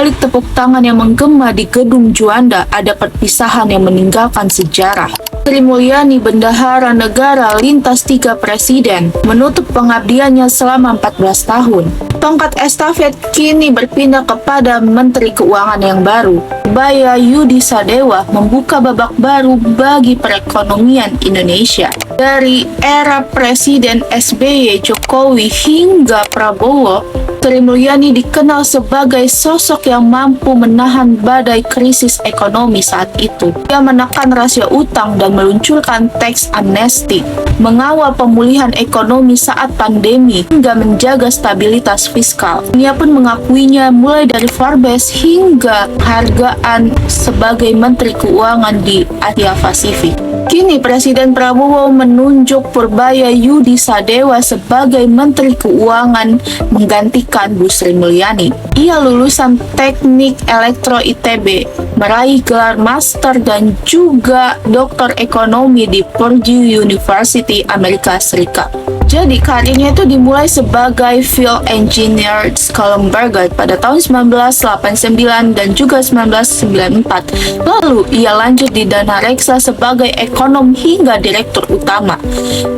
balik tepuk tangan yang menggema di Gedung Juanda, ada perpisahan yang meninggalkan sejarah. Sri Mulyani, Bendahara Negara lintas 3 presiden, menutup pengabdiannya selama 14 tahun. Tongkat estafet kini berpindah kepada Menteri Keuangan yang baru. Purbaya Yudi Sadewa membuka babak baru bagi perekonomian Indonesia. Dari era Presiden SBY, Jokowi hingga Prabowo, Sri Mulyani dikenal sebagai sosok yang mampu menahan badai krisis ekonomi saat itu. Ia menekan rasio utang dan meluncurkan teks amnesti, mengawal pemulihan ekonomi saat pandemi, hingga menjaga stabilitas fiskal. Ia pun mengakuinya mulai dari Forbes hingga penghargaan sebagai Menteri Keuangan di Asia Pasifik. Kini Presiden Prabowo menunjuk Purbaya Yudi Sadewa sebagai Menteri Keuangan menggantikan Bu Sri Mulyani. Ia lulusan Teknik Elektro ITB, meraih gelar master dan juga doktor ekonomi di Purdue University, Amerika Serikat. Jadi karirnya itu dimulai sebagai field engineer di Schallenberg pada tahun 1989 dan juga 1994. Lalu ia lanjut di Dana Reksa sebagai ekonom hingga direktur utama.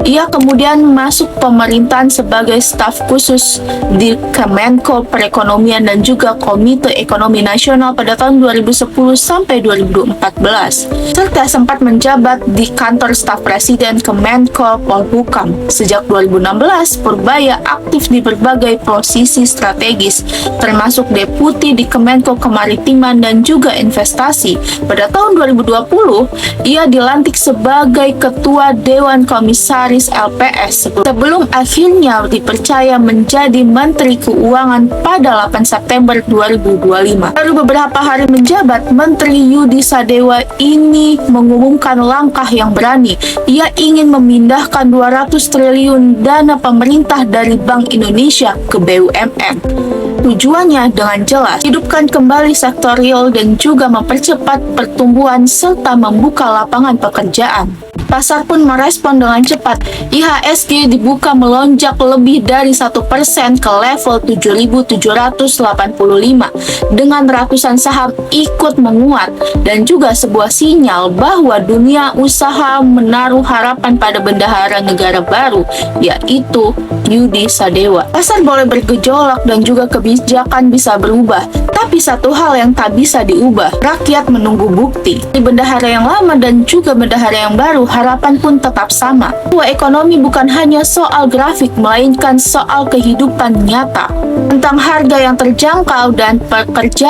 Ia kemudian masuk pemerintahan sebagai staf khusus di Kemenko Perekonomian dan juga Komite Ekonomi Nasional pada tahun 2010 sampai 2014. Serta sempat menjabat di kantor staf presiden Kemenko Polhukam. Sejak 2016, Purbaya aktif di berbagai posisi strategis, termasuk deputi di Kemenko Kemaritiman dan juga Investasi. Pada tahun 2020, ia dilantik sebagai Ketua Dewan Komisaris LPS sebelum akhirnya dipercaya menjadi Menteri Keuangan pada 8 September 2025. Baru beberapa hari menjabat, Menteri Yudi Sadewa ini mengumumkan langkah yang berani. Ia ingin memindahkan 200 triliun dana pemerintah dari Bank Indonesia ke BUMN. Tujuannya dengan jelas, hidupkan kembali sektor real dan juga mempercepat pertumbuhan serta membuka lapangan pekerjaan. Pasar pun merespon dengan cepat. IHSG dibuka melonjak lebih dari 1% ke level 7.785 dengan ratusan saham ikut menguat dan juga sebuah sinyal bahwa dunia usaha menaruh harapan pada bendahara negara baru, yaitu Yudi Sadewa. Pasar boleh bergejolak dan juga kebijakan bisa berubah, tapi satu hal yang tak bisa diubah, rakyat menunggu bukti. Di bendahara yang lama dan juga bendahara yang baru, harapan pun tetap sama. Bahwa ekonomi bukan hanya soal grafik, melainkan soal kehidupan nyata. Tentang harga yang terjangkau dan pekerjaan